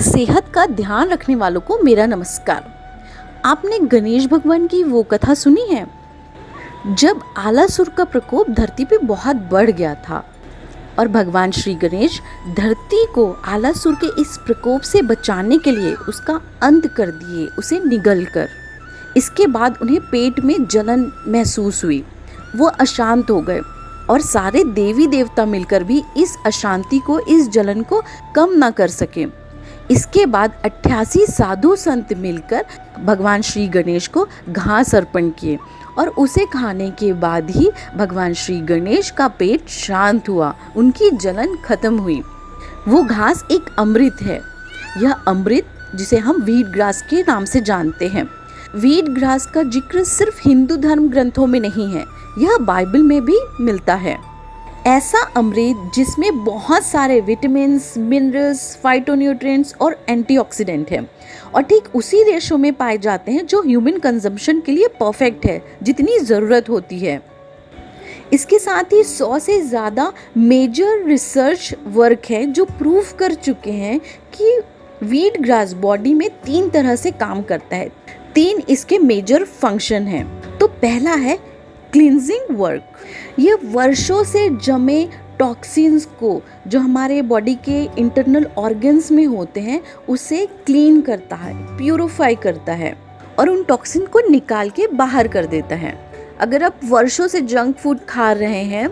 सेहत का ध्यान रखने वालों को मेरा नमस्कार। आपने गणेश भगवान की वो कथा सुनी है जब आलासुर का प्रकोप धरती पे बहुत बढ़ गया था और भगवान श्री गणेश धरती को आलासुर के इस प्रकोप से बचाने के लिए उसका अंत कर दिए, उसे निगल कर। इसके बाद उन्हें पेट में जलन महसूस हुई, वो अशांत हो गए और सारे देवी देवता मिलकर भी इस अशांति को, इस जलन को कम ना कर सके। इसके बाद 88 साधु संत मिलकर भगवान श्री गणेश को घास अर्पण किए और उसे खाने के बाद ही भगवान श्री गणेश का पेट शांत हुआ, उनकी जलन खत्म हुई। वो घास एक अमृत है। यह अमृत जिसे हम वीट ग्रास के नाम से जानते हैं। वीट ग्रास का जिक्र सिर्फ हिंदू धर्म ग्रंथों में नहीं है, यह बाइबल में भी मिलता है। ऐसा अमृत जिसमें बहुत सारे विटामिन्स, मिनरल्स, फाइटोन्यूट्रिएंट्स और एंटीऑक्सीडेंट हैं और ठीक उसी रेशो में पाए जाते हैं जो ह्यूमन कंजम्पशन के लिए परफेक्ट है, जितनी ज़रूरत होती है। इसके साथ ही 100 से ज़्यादा मेजर रिसर्च वर्क हैं जो प्रूव कर चुके हैं कि वीट ग्रास बॉडी में 3 तरह से काम करता है। 3 इसके मेजर फंक्शन हैं। तो पहला है क्लींजिंग वर्क। ये वर्षों से जमे टॉक्सिन्स को जो हमारे बॉडी के इंटरनल ऑर्गन्स में होते हैं उसे क्लीन करता है, प्यूरिफाई करता है और उन टॉक्सिन को निकाल के बाहर कर देता है। अगर आप वर्षों से जंक फूड खा रहे हैं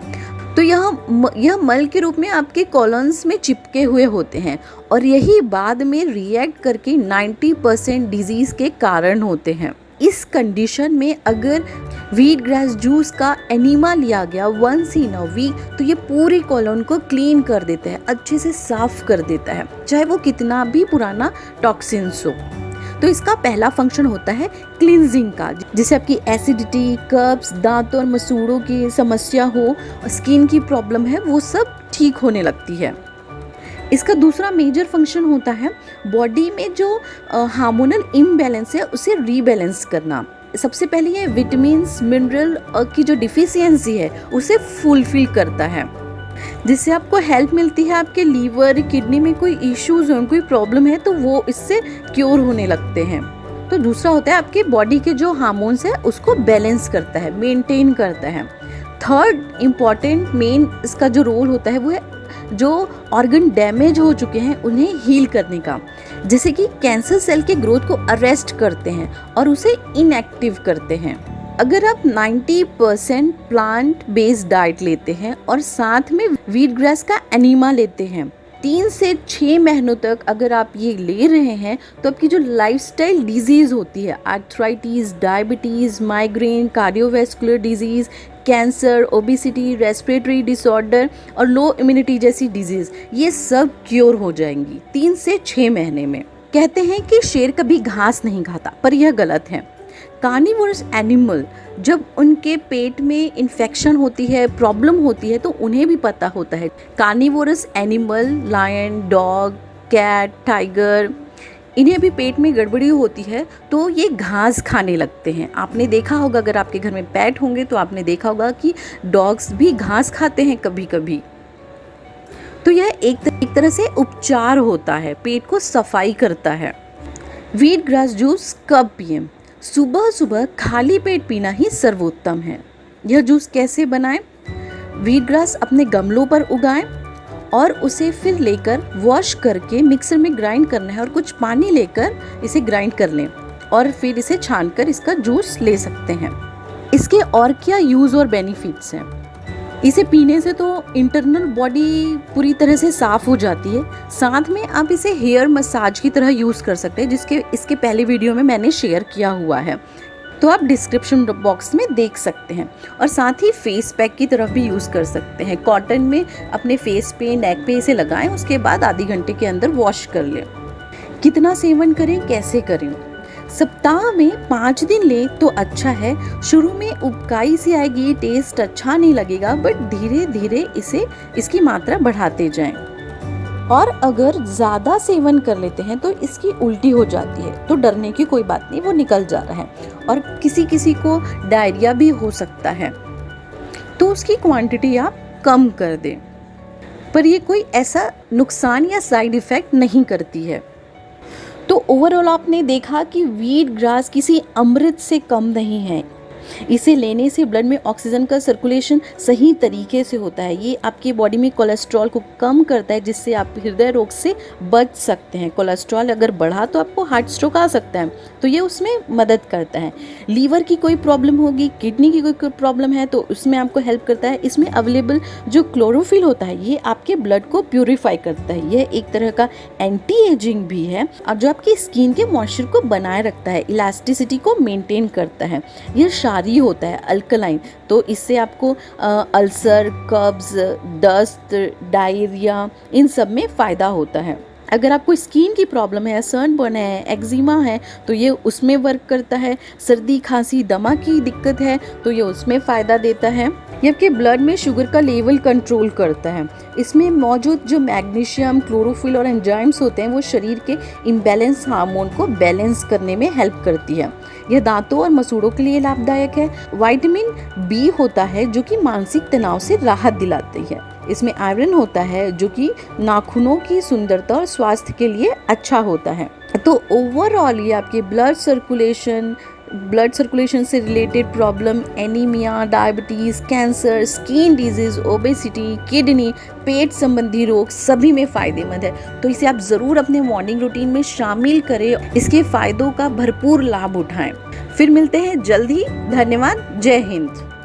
तो यह मल के रूप में आपके कॉलन्स में चिपके हुए होते हैं और यही बाद में रिएक्ट करके 90% डिजीज़ के कारण होते हैं। इस कंडीशन में अगर वीट ग्रास जूस का एनिमा लिया गया वंस इन अ वीक तो ये पूरी कॉलोन को क्लीन कर देता है, अच्छे से साफ कर देता है, चाहे वो कितना भी पुराना टॉक्सिन्स हो। तो इसका पहला फंक्शन होता है क्लींजिंग का, जिससे आपकी एसिडिटी, कब्ज, दांत और मसूड़ों की समस्या हो, स्किन की प्रॉब्लम है, वो सब ठीक होने लगती है। इसका दूसरा मेजर फंक्शन होता है बॉडी में जो हार्मोनल इम्बैलेंस है उसे रीबैलेंस करना। सबसे पहले ये विटामिन्स, मिनरल की जो डिफिशियंसी है उसे फुलफिल करता है, जिससे आपको हेल्प मिलती है। आपके लीवर, किडनी में कोई इश्यूज हो, कोई प्रॉब्लम है तो वो इससे क्योर होने लगते हैं। तो दूसरा होता है आपके बॉडी के जो हार्मोन्स है उसको बैलेंस करता है, मेंटेन करता है। थर्ड इम्पॉर्टेंट मेन इसका जो रोल होता है वो है जो ऑर्गन डैमेज हो चुके हैं उन्हें हील करने का, जैसे कि कैंसर सेल के ग्रोथ को अरेस्ट करते हैं और उसे इनएक्टिव करते हैं। अगर आप 90% प्लांट बेस्ड डाइट लेते हैं और साथ में वीट ग्रास का एनिमा लेते हैं, 3 से 6 महीनों तक अगर आप ये ले रहे हैं तो आपकी जो लाइफस्टाइल डिजीज़ होती है, arthritis, diabetes, migraine, cardiovascular disease, cancer, obesity, respiratory disorder और लो इम्यूनिटी जैसी डिजीज़, ये सब क्योर हो जाएंगी 3 से 6 महीने में। कहते हैं कि शेर कभी घास नहीं खाता, पर यह गलत है। कार्निवोरस एनिमल जब उनके पेट में इन्फेक्शन होती है, प्रॉब्लम होती है तो उन्हें भी पता होता है। Carnivorous animal, lion, dog, cat, tiger, इन्हें भी पेट में गड़बड़ी होती है तो ये घास खाने लगते हैं। आपने देखा होगा, अगर आपके घर में पेट होंगे तो आपने देखा होगा कि डॉग्स भी घास खाते हैं कभी कभी। तो यह एक तरह से उपचार होता है, पेट को सफाई करता है। वीट ग्रास जूस कब पिएं? सुबह सुबह खाली पेट पीना ही सर्वोत्तम है। यह जूस कैसे बनाएं? वीट ग्रास अपने गमलों पर उगाएं और उसे फिर लेकर वॉश करके मिक्सर में ग्राइंड करना है और कुछ पानी लेकर इसे ग्राइंड कर लें और फिर इसे छानकर इसका जूस ले सकते हैं। इसके और क्या यूज़ और बेनिफिट्स हैं? इसे पीने से तो इंटरनल बॉडी पूरी तरह से साफ़ हो जाती है। साथ में आप इसे हेयर मसाज की तरह यूज़ कर सकते हैं, इसके पहले वीडियो में मैंने शेयर किया हुआ है, तो आप डिस्क्रिप्शन बॉक्स में देख सकते हैं। और साथ ही फेस पैक की तरफ भी यूज़ कर सकते हैं। कॉटन में अपने फेस पे, नेक पे इसे लगाएं, उसके बाद आधे घंटे के अंदर वॉश कर लें। कितना सेवन करें, कैसे करें? सप्ताह में 5 दिन लें तो अच्छा है। शुरू में उबकाई सी आएगी, टेस्ट अच्छा नहीं लगेगा, बट धीरे धीरे इसकी मात्रा बढ़ाते जाएं। और अगर ज़्यादा सेवन कर लेते हैं तो इसकी उल्टी हो जाती है, तो डरने की कोई बात नहीं, वो निकल जा रहा है। और किसी किसी को डायरिया भी हो सकता है, तो उसकी क्वांटिटी आप कम कर दें। पर ये कोई ऐसा नुकसान या साइड इफ़ेक्ट नहीं करती है। तो ओवरऑल आपने देखा कि व्हीट ग्रास किसी अमृत से कम नहीं है। इसे लेने से ब्लड में ऑक्सीजन का सर्कुलेशन सही तरीके से होता है। ये आपकी बॉडी में कोलेस्ट्रॉल को कम करता है, जिससे आप हृदय रोग से बच सकते हैं। कोलेस्ट्रॉल अगर बढ़ा तो आपको हार्ट स्ट्रोक आ सकता है, तो ये उसमें मदद करता है। लीवर की कोई प्रॉब्लम होगी, किडनी की कोई प्रॉब्लम है, तो उसमें आपको हेल्प करता है। इसमें अवेलेबल जो क्लोरोफिल होता है, ये आपके ब्लड को प्यूरिफाई करता है। यह एक तरह का एंटी एजिंग भी है, और जो आपकी स्किन के मॉइस्चर को बनाए रखता है, इलास्टिसिटी को मेंटेन करता है। यह क्षारीय होता है, अल्कलाइन, तो इससे आपको अल्सर, कब्ज, दस्त, डायरिया, इन सब में फ़ायदा होता है। अगर आपको स्किन की प्रॉब्लम है, सनबर्न है, एक्जिमा है, तो ये उसमें वर्क करता है। सर्दी, खांसी, दमा की दिक्कत है तो ये उसमें फ़ायदा देता है। ये आपके ब्लड में शुगर का लेवल कंट्रोल करता है। इसमें मौजूद जो मैग्नीशियम, क्लोरोफिल और एंजाइम्स होते हैं, वो शरीर के इम्बैलेंस हार्मोन को बैलेंस करने में हेल्प करती है। यह दांतों और मसूड़ों के लिए लाभदायक है। विटामिन बी होता है जो कि मानसिक तनाव से राहत दिलाती है। इसमें आयरन होता है जो कि नाखूनों की सुंदरता और स्वास्थ्य के लिए अच्छा होता है। तो ओवरऑल ये आपके ब्लड सर्कुलेशन से related problem, anaemia, diabetes, cancer, skin disease, obesity, kidney, पेट संबंधी रोग सभी में फ़ायदेमंद है। तो इसे आप ज़रूर अपने मॉर्निंग रूटीन में शामिल करें, इसके फ़ायदों का भरपूर लाभ उठाएं। फिर मिलते हैं जल्द ही। धन्यवाद। जय हिंद।